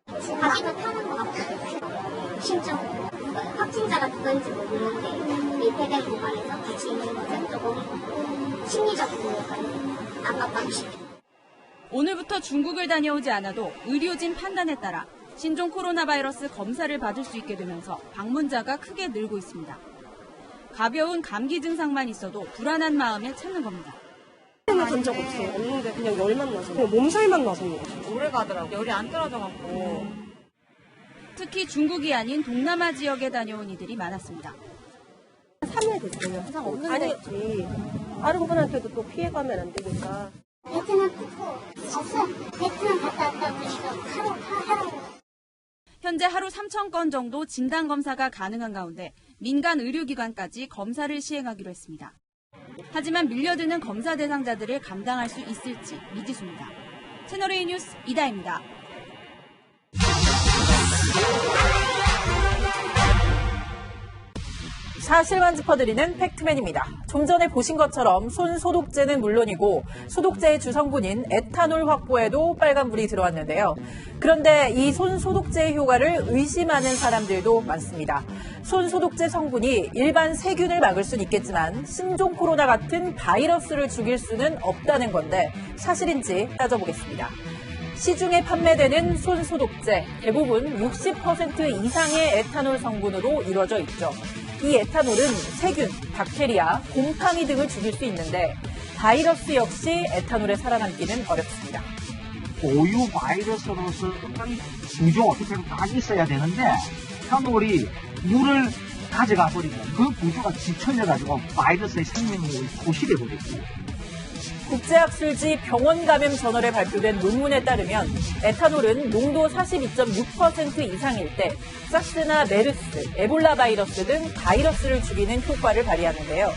자기가 타는 것 같아요. 심증. 확진자가 누군지 모르는데 밀폐된 공간에서 같이 있는 것은 조금 심리적으로 압박감이 싶어요. 오늘부터 중국을 다녀오지 않아도 의료진 판단에 따라 신종 코로나 바이러스 검사를 받을 수 있게 되면서 방문자가 크게 늘고 있습니다. 가벼운 감기 증상만 있어도 불안한 마음에 찾는 겁니다. 간 적 없어요. 없는데 그냥 열만 나서 그냥 몸살만 나서 오래 가더라고요. 열이 안 떨어져갖고. 특히 중국이 아닌 동남아 지역에 다녀온 이들이 많았습니다. 3일 됐어요. 항상 없는데 다른 분한테도 또 피해가면 안 되니까. 베트남 없어요. 베트남 갔다 왔다 보니까 하루. 현재 하루 3,000건 정도 진단검사가 가능한 가운데 민간 의료기관까지 검사를 시행하기로 했습니다. 하지만 밀려드는 검사 대상자들을 감당할 수 있을지 미지수입니다. 채널A 뉴스 이다혜입니다. 사실만 짚어드리는 팩트맨입니다. 좀 전에 보신 것처럼 손 소독제는 물론이고 소독제의 주성분인 에탄올 확보에도 빨간불이 들어왔는데요. 그런데 이 손 소독제의 효과를 의심하는 사람들도 많습니다. 손 소독제 성분이 일반 세균을 막을 수는 있겠지만 신종 코로나 같은 바이러스를 죽일 수는 없다는 건데 사실인지 따져보겠습니다. 시중에 판매되는 손 소독제 대부분 60% 이상의 에탄올 성분으로 이루어져 있죠. 이 에탄올은 세균, 박테리아, 곰팡이 등을 죽일 수 있는데 바이러스 역시 에탄올에 살아남기는 어렵습니다. 고유 바이러스로서 어떤 구조 어떻게든 다 있어야 되는데 에탄올이 물을 가져가 버리고 그 구조가 뒤처져가지고 바이러스의 생명력을 고실해버렸어요. 국제학술지 병원감염저널에 발표된 논문에 따르면 에탄올은 농도 42.6% 이상일 때 사스나 메르스, 에볼라 바이러스 등 바이러스를 죽이는 효과를 발휘하는데요.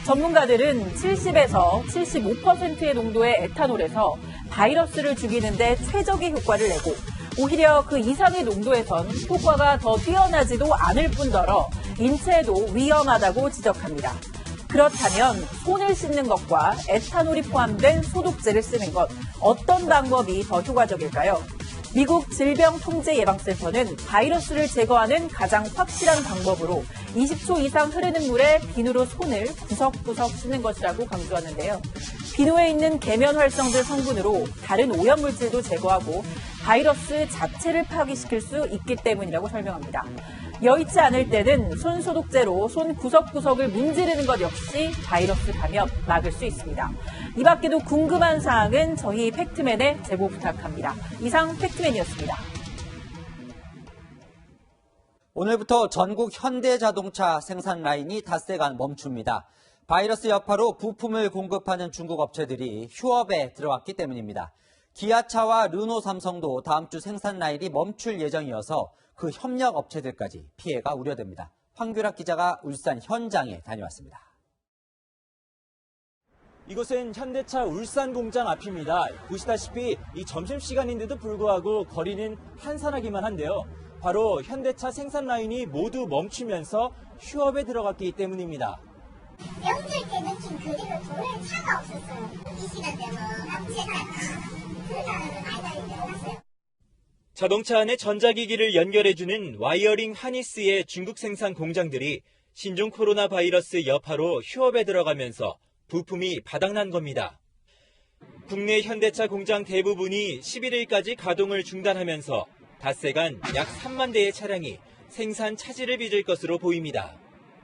전문가들은 70에서 75%의 농도의 에탄올에서 바이러스를 죽이는 데 최적의 효과를 내고 오히려 그 이상의 농도에선 효과가 더 뛰어나지도 않을 뿐더러 인체에도 위험하다고 지적합니다. 그렇다면 손을 씻는 것과 에탄올이 포함된 소독제를 쓰는 것, 어떤 방법이 더 효과적일까요? 미국 질병통제예방센터는 바이러스를 제거하는 가장 확실한 방법으로 20초 이상 흐르는 물에 비누로 손을 구석구석 씻는 것이라고 강조하는데요. 비누에 있는 계면 활성제 성분으로 다른 오염물질도 제거하고 바이러스 자체를 파괴시킬 수 있기 때문이라고 설명합니다. 여의치 않을 때는 손 소독제로 손 구석구석을 문지르는 것 역시 바이러스 감염 막을 수 있습니다. 이 밖에도 궁금한 사항은 저희 팩트맨에 제보 부탁합니다. 이상 팩트맨이었습니다. 오늘부터 전국 현대자동차 생산 라인이 닷새간 멈춥니다. 바이러스 여파로 부품을 공급하는 중국 업체들이 휴업에 들어갔기 때문입니다. 기아차와 르노 삼성도 다음 주 생산 라인이 멈출 예정이어서 그 협력 업체들까지 피해가 우려됩니다. 황규락 기자가 울산 현장에 다녀왔습니다. 이곳은 현대차 울산 공장 앞입니다. 보시다시피 이 점심시간인데도 불구하고 거리는 한산하기만 한데요. 바로 현대차 생산 라인이 모두 멈추면서 휴업에 들어갔기 때문입니다. 명절 때 느낌 그대로 도로에 차가 없었어요. 이 시간 되면 업체가 자동차 안에 전자기기를 연결해주는 와이어링 하니스의 중국 생산 공장들이 신종 코로나 바이러스 여파로 휴업에 들어가면서 부품이 바닥난 겁니다. 국내 현대차 공장 대부분이 11일까지 가동을 중단하면서 닷새간 약 3만 대의 차량이 생산 차질을 빚을 것으로 보입니다.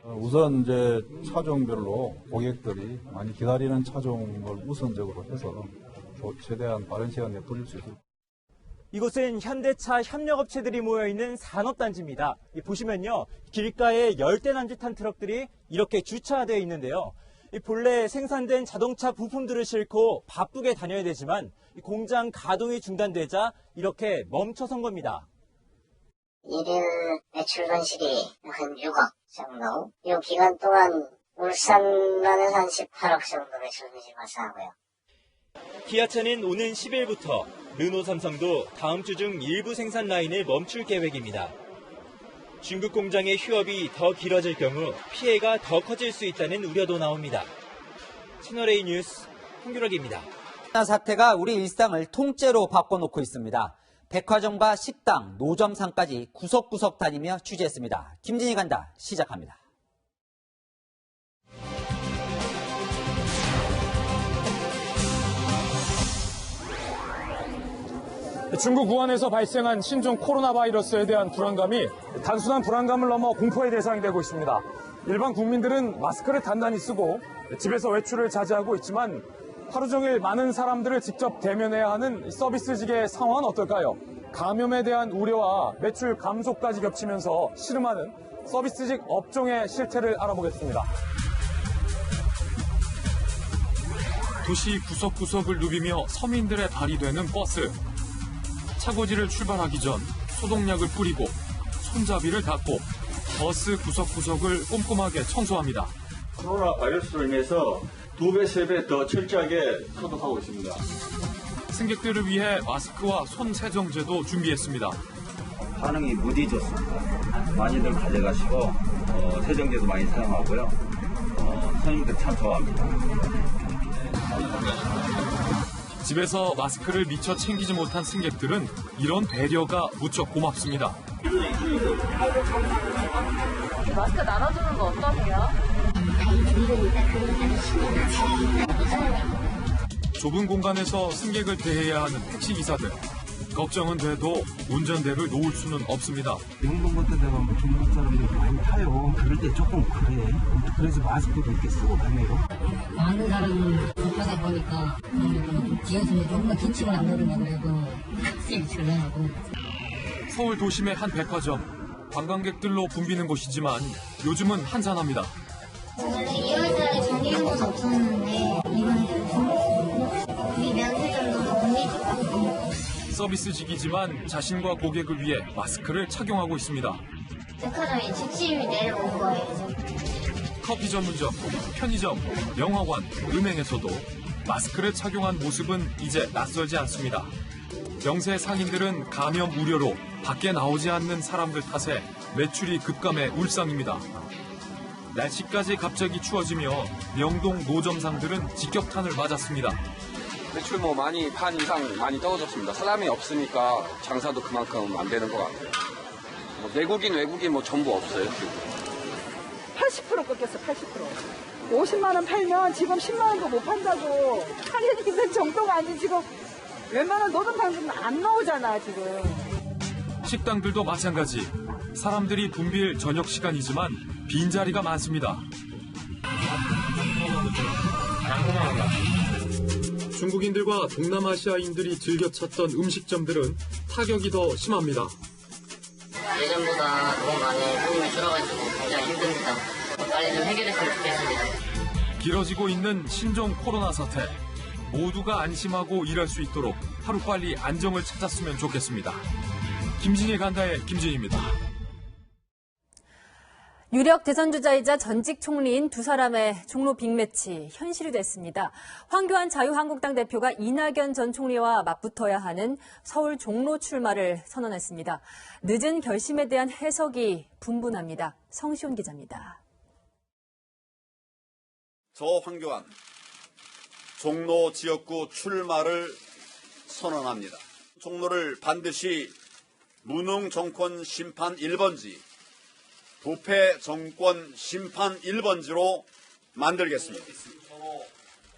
우선 이제 차종별로 고객들이 많이 기다리는 차종을 우선적으로 해서 최대한 빠른 시간 내에 돌릴 수 있습니다. 이곳은 현대차 협력업체들이 모여있는 산업단지입니다. 보시면요, 길가에 열대 남짓한 트럭들이 이렇게 주차되어 있는데요. 본래 생산된 자동차 부품들을 싣고 바쁘게 다녀야 되지만 공장 가동이 중단되자 이렇게 멈춰선 겁니다. 일일 매출 손실이 한 6억 정도. 이 기간 동안 울산만은 한 18억 정도 매출 손실이 발생하고요. 기아차는 오는 10일부터 르노 삼성도 다음 주 중 일부 생산 라인을 멈출 계획입니다. 중국 공장의 휴업이 더 길어질 경우 피해가 더 커질 수 있다는 우려도 나옵니다. 채널A 뉴스 황규락입니다. 코로나 사태가 우리 일상을 통째로 바꿔놓고 있습니다. 백화점과 식당, 노점상까지 구석구석 다니며 취재했습니다. 김진희 간다 시작합니다. 중국 우한에서 발생한 신종 코로나 바이러스에 대한 불안감이 단순한 불안감을 넘어 공포의 대상이 되고 있습니다. 일반 국민들은 마스크를 단단히 쓰고 집에서 외출을 자제하고 있지만 하루 종일 많은 사람들을 직접 대면해야 하는 서비스직의 상황은 어떨까요? 감염에 대한 우려와 매출 감소까지 겹치면서 씨름하는 서비스직 업종의 실태를 알아보겠습니다. 도시 구석구석을 누비며 서민들의 발이 되는 버스. 차고지를 출발하기 전 소독약을 뿌리고 손잡이를 닫고 버스 구석구석을 꼼꼼하게 청소합니다. 코로나 바이러스로 인해서 2배, 3배 더 철저하게 소독하고 있습니다. 승객들을 위해 마스크와 손 세정제도 준비했습니다. 반응이 무디졌습니다. 많이들 가져가시고 세정제도 많이 사용하고요. 손님들 참 좋아합니다. 집에서 마스크를 미처 챙기지 못한 승객들은 이런 배려가 무척 고맙습니다. 마스크 나눠주는 거 어떠세요? 좁은 공간에서 승객을 대해야 하는 택시기사들. 걱정은 돼도 운전대를 놓을 수는 없습니다. 영동 같은 데 가면 중국 사람들이 많이 타요. 그럴 때 조금 그래. 그래서 마스크도 이렇게 쓰고 다녀요. 많은 사람을 접하다 보니까 지하철에 조금만 기침을 안 내리면 그래도 학생이 출연하고. 서울 도심의 한 백화점. 관광객들로 붐비는 곳이지만 요즘은 한산합니다. 2월달에 정리연구소 없었는데 이번에 우리 면세점도 공개했거든요. 서비스직이지만 자신과 고객을 위해 마스크를 착용하고 있습니다. 백화점에 지침이 내려온 거예요. 커피 전문점, 편의점, 영화관, 은행에서도 마스크를 착용한 모습은 이제 낯설지 않습니다. 영세 상인들은 감염 우려로 밖에 나오지 않는 사람들 탓에 매출이 급감해 울상입니다. 날씨까지 갑자기 추워지며 명동 노점상들은 직격탄을 맞았습니다. 매출 반 이상 많이 떨어졌습니다. 사람이 없으니까 장사도 그만큼 안 되는 것 같아요. 외국인 전부 없어요. 80% 꺾였어, 80%. 50만 원 팔면 지금 10만 원도 못 판다고. 할인이 있는 정도가 아니지 지금 웬만한 노동상들은 안 나오잖아, 지금. 식당들도 마찬가지. 사람들이 붐빌 저녁 시간이지만 빈자리가 많습니다. 중국인들과 동남아시아인들이 즐겨 찾던 음식점들은 타격이 더 심합니다. 예전보다 너무 많이 손님이 줄어가지고 굉장히 힘듭니다. 빨리 좀 해결했으면 좋겠습니다. 길어지고 있는 신종 코로나 사태. 모두가 안심하고 일할 수 있도록 하루빨리 안정을 찾았으면 좋겠습니다. 김진희 간다의 김진희입니다. 유력 대선주자이자 전직 총리인 두 사람의 종로 빅매치 현실이 됐습니다. 황교안 자유한국당 대표가 이낙연 전 총리와 맞붙어야 하는 서울 종로 출마를 선언했습니다. 늦은 결심에 대한 해석이 분분합니다. 성시훈 기자입니다. 저 황교안 종로 지역구 출마를 선언합니다. 종로를 반드시 무능 정권 심판 1번지, 부패 정권 심판 1번지로 만들겠습니다.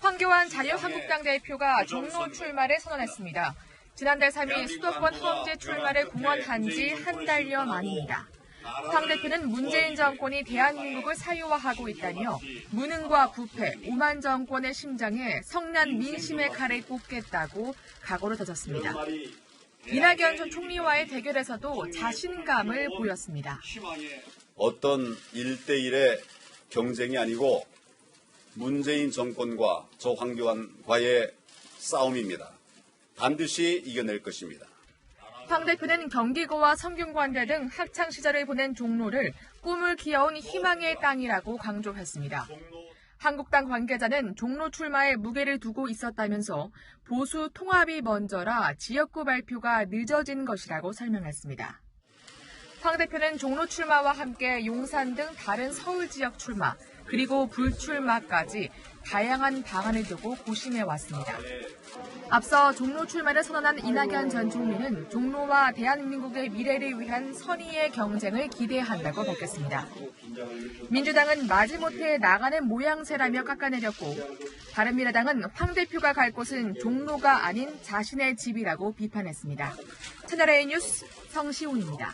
황교안 자유한국당 대표가 종로 출마를 선언했습니다. 지난달 3일 수도권 헌재 출마를 공언한 지 한 달여 만입니다. 황 대표는 문재인 정권이 대한민국을 사유화하고 있다며 무능과 부패, 오만 정권의 심장에 성난 민심의 칼을 꽂겠다고 각오를 다졌습니다. 이낙연 전 총리와의 대결에서도 자신감을 보였습니다. 어떤 1대1의 경쟁이 아니고 문재인 정권과 저 황교안과의 싸움입니다. 반드시 이겨낼 것입니다. 황 대표는 경기고와 성균관대 등 학창시절을 보낸 종로를 꿈을 키워온 희망의 땅이라고 강조했습니다. 한국당 관계자는 종로 출마에 무게를 두고 있었다면서 보수 통합이 먼저라 지역구 발표가 늦어진 것이라고 설명했습니다. 황 대표는 종로 출마와 함께 용산 등 다른 서울 지역 출마, 그리고 불출마까지 다양한 방안을 두고 고심해왔습니다. 앞서 종로 출마를 선언한 이낙연 전 총리는 종로와 대한민국의 미래를 위한 선의의 경쟁을 기대한다고 밝혔습니다. 민주당은 마지못해 나가는 모양새라며 깎아내렸고, 바른미래당은 황 대표가 갈 곳은 종로가 아닌 자신의 집이라고 비판했습니다. 채널A 뉴스 성시훈입니다.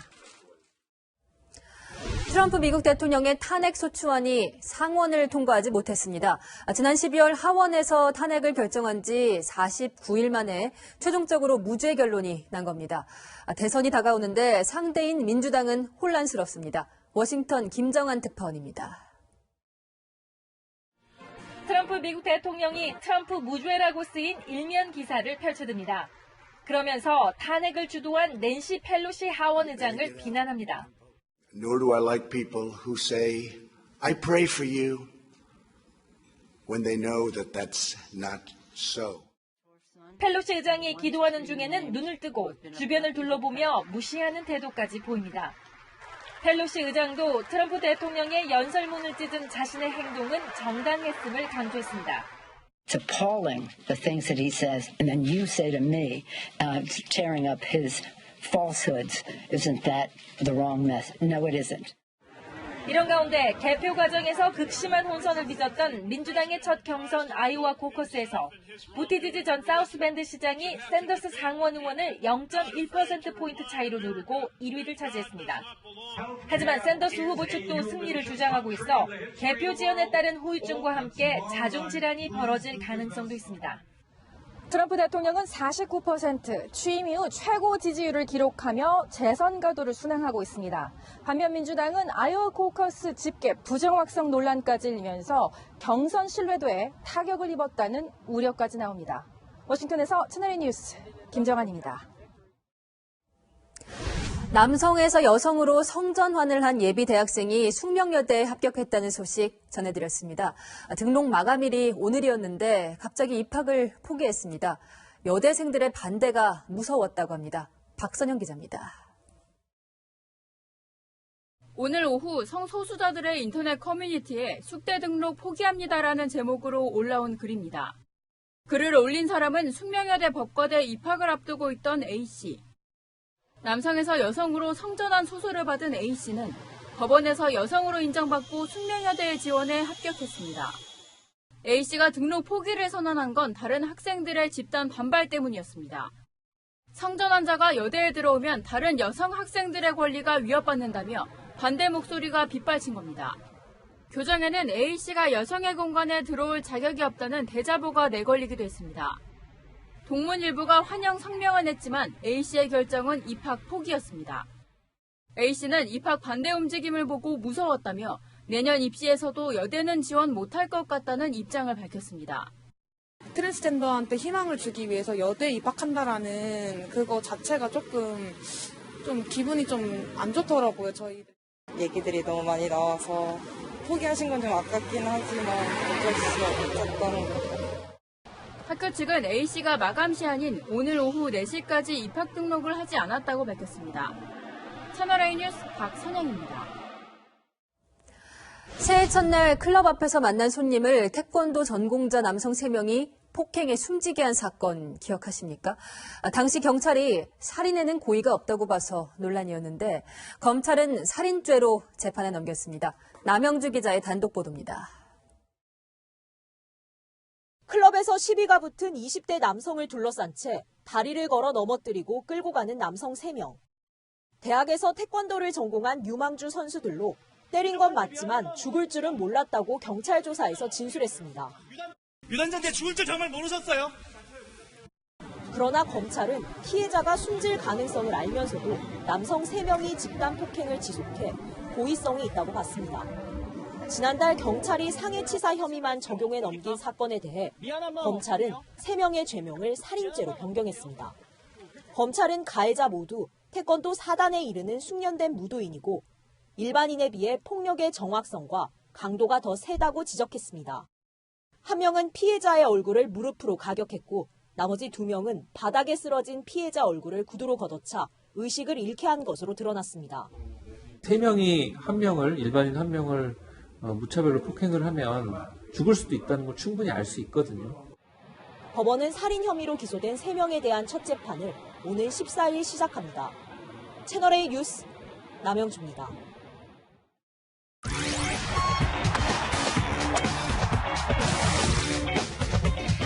트럼프 미국 대통령의 탄핵 소추안이 상원을 통과하지 못했습니다. 지난 12월 하원에서 탄핵을 결정한 지 49일 만에 최종적으로 무죄 결론이 난 겁니다. 대선이 다가오는데 상대인 민주당은 혼란스럽습니다. 워싱턴 김정한 특파원입니다. 트럼프 미국 대통령이 트럼프 무죄라고 쓰인 일면 기사를 펼쳐듭니다. 그러면서 탄핵을 주도한 낸시 펠로시 하원 의장을 비난합니다. Nor do I like people who say, I pray for you, when they know that that's not so. 펠로시 의장이 기도하는 중에는 눈을 뜨고 주변을 둘러보며 무시하는 태도까지 보입니다. 펠로시 의장도 트럼프 대통령의 연설문을 찢은 자신의 행동은 정당했음을 강조했습니다. It's appalling, the things that he says. And then you say to me, tearing up his falsehoods, isn't that the wrong message? No, it isn't. 이런 가운데 개표 과정에서 극심한 혼선을 빚었던 민주당의 첫 경선 아이오와 코커스에서 부티지지 전 사우스밴드 시장이 샌더스 상원 의원을 0.1%포인트 차이로 누르고 1위를 차지했습니다. 하지만 샌더스 후보 측도 승리를 주장하고 있어 개표 지연에 따른 후유증과 함께 자중질환이 벌어질 가능성도 있습니다. 트럼프 대통령은 49% 취임 이후 최고 지지율을 기록하며 재선 가도를 순항하고 있습니다. 반면 민주당은 아이오와 코커스 집계 부정 확성 논란까지 일면서 경선 신뢰도에 타격을 입었다는 우려까지 나옵니다. 워싱턴에서 채널A 뉴스 김정한입니다. 남성에서 여성으로 성전환을 한 예비 대학생이 숙명여대에 합격했다는 소식 전해드렸습니다. 등록 마감일이 오늘이었는데 갑자기 입학을 포기했습니다. 여대생들의 반대가 무서웠다고 합니다. 박선영 기자입니다. 오늘 오후 성소수자들의 인터넷 커뮤니티에 숙대 등록 포기합니다라는 제목으로 올라온 글입니다. 글을 올린 사람은 숙명여대 법과대 입학을 앞두고 있던 A씨. 남성에서 여성으로 성전환 소설을 받은 A씨는 법원에서 여성으로 인정받고 숙명여대에 지원해 합격했습니다. A씨가 등록 포기를 선언한 건 다른 학생들의 집단 반발 때문이었습니다. 성전환자가 여대에 들어오면 다른 여성 학생들의 권리가 위협받는다며 반대 목소리가 빗발친 겁니다. 교정에는 A씨가 여성의 공간에 들어올 자격이 없다는 대자보가 내걸리기도 했습니다. 동문 일부가 환영 성명을 냈지만 A씨의 결정은 입학 포기였습니다. A씨는 입학 반대 움직임을 보고 무서웠다며 내년 입시에서도 여대는 지원 못할 것 같다는 입장을 밝혔습니다. 트랜스젠더한테 희망을 주기 위해서 여대에 입학한다라는 그거 자체가 조금 기분이 좀 안 좋더라고요, 저희. 얘기들이 너무 많이 나와서 포기하신 건 좀 아깝긴 하지만 어쩔 수 없었던 것. 학교 측은 A씨가 마감 시한인 오늘 오후 4시까지 입학 등록을 하지 않았다고 밝혔습니다. 채널A 뉴스 박선영입니다. 새해 첫날 클럽 앞에서 만난 손님을 태권도 전공자 남성 3명이 폭행에 숨지게 한 사건 기억하십니까? 당시 경찰이 살인에는 고의가 없다고 봐서 논란이었는데 검찰은 살인죄로 재판에 넘겼습니다. 남영주 기자의 단독 보도입니다. 클럽에서 시비가 붙은 20대 남성을 둘러싼 채 다리를 걸어 넘어뜨리고 끌고 가는 남성 3명. 대학에서 태권도를 전공한 유망주 선수들로 때린 건 맞지만 죽을 줄은 몰랐다고 경찰 조사에서 진술했습니다. 유단자인데 죽을 줄 정말 모르셨어요? 그러나 검찰은 피해자가 숨질 가능성을 알면서도 남성 3명이 집단 폭행을 지속해 고의성이 있다고 봤습니다. 지난달 경찰이 상해치사 혐의만 적용해 넘긴 사건에 대해 검찰은 3명의 죄명을 살인죄로 변경했습니다. 검찰은 가해자 모두 태권도 4단에 이르는 숙련된 무도인이고 일반인에 비해 폭력의 정확성과 강도가 더 세다고 지적했습니다. 한 명은 피해자의 얼굴을 무릎으로 가격했고 나머지 2명은 바닥에 쓰러진 피해자 얼굴을 구두로 걷어차 의식을 잃게 한 것으로 드러났습니다. 3명이 한 명을 일반인 한 명을 무차별로 폭행을 하면 죽을 수도 있다는 걸 충분히 알 수 있거든요. 법원은 살인 혐의로 기소된 3명에 대한 첫 재판을 오는 14일 시작합니다. 채널A 뉴스 남영주입니다.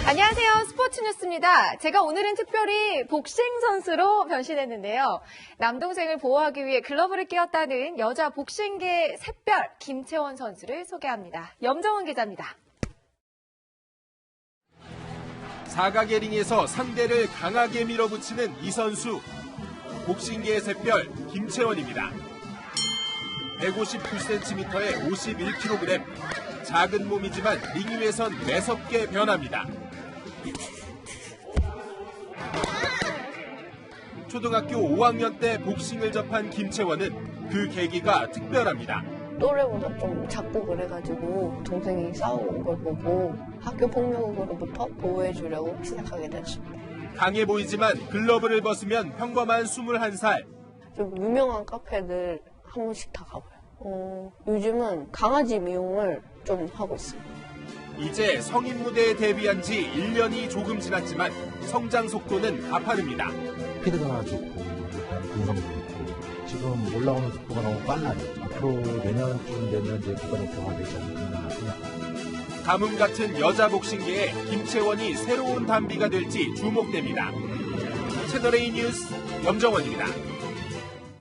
안녕하세요. 스포츠 뉴스입니다. 제가 오늘은 특별히 복싱 선수로 변신했는데요. 남동생을 보호하기 위해 글러브를 끼웠다는 여자 복싱계 샛별 김채원 선수를 소개합니다. 염정원 기자입니다. 사각의 링에서 상대를 강하게 밀어붙이는 이 선수. 복싱계의 샛별 김채원입니다. 159cm에 51kg. 작은 몸이지만 링 위에선 매섭게 변합니다. 초등학교 5학년 때 복싱을 접한 김채원은 그 계기가 특별합니다. 또래보다 좀 작고 그래가지고 동생이 싸우는 걸 보고 학교 폭력으로부터 보호해주려고 시작하게 됐습니다. 강해 보이지만 글러브를 벗으면 평범한 21살. 좀 유명한 카페들 한 번씩 다 가봐요. 요즘은 강아지 미용을 좀 하고 있어요. 이제 성인 무대에 데뷔한 지 1년이 조금 지났지만 성장 속도는 가파릅니다. 스피드가 좋고 근성도 있고 지금 올라오는 속도가 너무 빨라요. 앞으로 내년쯤 되면 이제 국가대표가 되지 않나 생각합니다. 가뭄 같은 여자 복싱계에 김채원이 새로운 단비가 될지 주목됩니다. 채널A 뉴스 염정원입니다.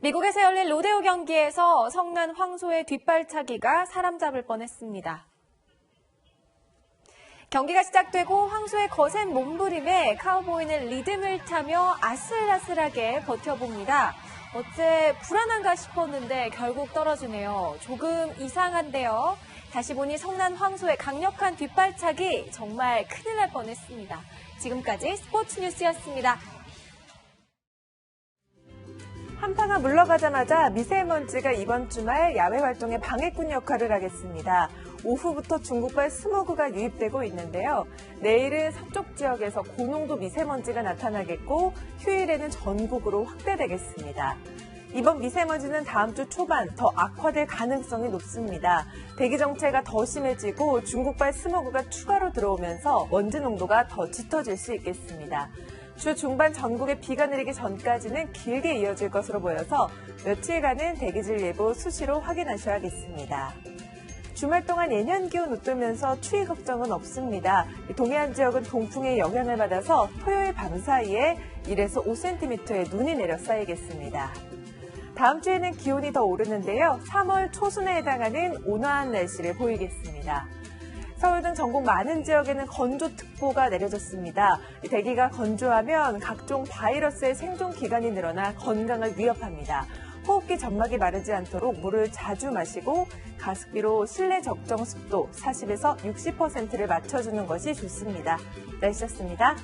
미국에서 열린 로데오 경기에서 성난 황소의 뒷발차기가 사람 잡을 뻔했습니다. 경기가 시작되고 황소의 거센 몸부림에 카우보이는 리듬을 타며 아슬아슬하게 버텨봅니다. 어째 불안한가 싶었는데 결국 떨어지네요. 조금 이상한데요. 다시 보니 성난 황소의 강력한 뒷발차기 정말 큰일 날 뻔했습니다. 지금까지 스포츠 뉴스였습니다. 한파가 물러가자마자 미세먼지가 이번 주말 야외 활동의 방해꾼 역할을 하겠습니다. 오후부터 중국발 스모그가 유입되고 있는데요. 내일은 서쪽 지역에서 고농도 미세먼지가 나타나겠고 휴일에는 전국으로 확대되겠습니다. 이번 미세먼지는 다음 주 초반 더 악화될 가능성이 높습니다. 대기 정체가 더 심해지고 중국발 스모그가 추가로 들어오면서 먼지 농도가 더 짙어질 수 있겠습니다. 주 중반 전국에 비가 내리기 전까지는 길게 이어질 것으로 보여서 며칠간은 대기질 예보 수시로 확인하셔야겠습니다. 주말 동안 예년 기온 웃돌면서 추위 걱정은 없습니다. 동해안 지역은 동풍의 영향을 받아서 토요일 밤 사이에 1에서 5cm의 눈이 내려 쌓이겠습니다. 다음 주에는 기온이 더 오르는데요. 3월 초순에 해당하는 온화한 날씨를 보이겠습니다. 서울 등 전국 많은 지역에는 건조특보가 내려졌습니다. 대기가 건조하면 각종 바이러스의 생존 기간이 늘어나 건강을 위협합니다. 호흡기 점막이 마르지 않도록 물을 자주 마시고 가습기로 실내 적정 습도 40에서 60%를 맞춰주는 것이 좋습니다. 날씨였습니다.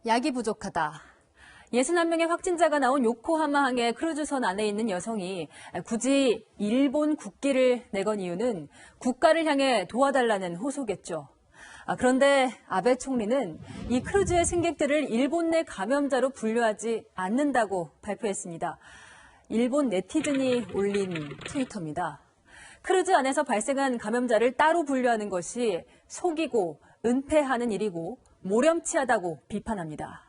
약이 부족하다. 61명의 확진자가 나온 요코하마항의 크루즈선 안에 있는 여성이 굳이 일본 국기를 내건 이유는 국가를 향해 도와달라는 호소겠죠. 그런데 아베 총리는 이 크루즈의 승객들을 일본 내 감염자로 분류하지 않는다고 발표했습니다. 일본 네티즌이 올린 트위터입니다. 크루즈 안에서 발생한 감염자를 따로 분류하는 것이 속이고 은폐하는 일이고 모렴치하다고 비판합니다.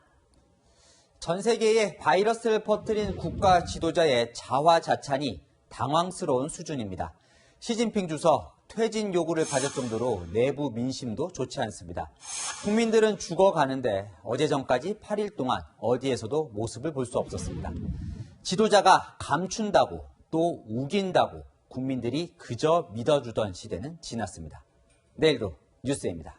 전 세계에 바이러스를 퍼뜨린 국가 지도자의 자화자찬이 당황스러운 수준입니다. 시진핑 주석 퇴진 요구를 받을 정도로 내부 민심도 좋지 않습니다. 국민들은 죽어가는데 어제 전까지 8일 동안 어디에서도 모습을 볼 수 없었습니다. 지도자가 감춘다고 또 우긴다고 국민들이 그저 믿어주던 시대는 지났습니다. 내일도 뉴스입니다.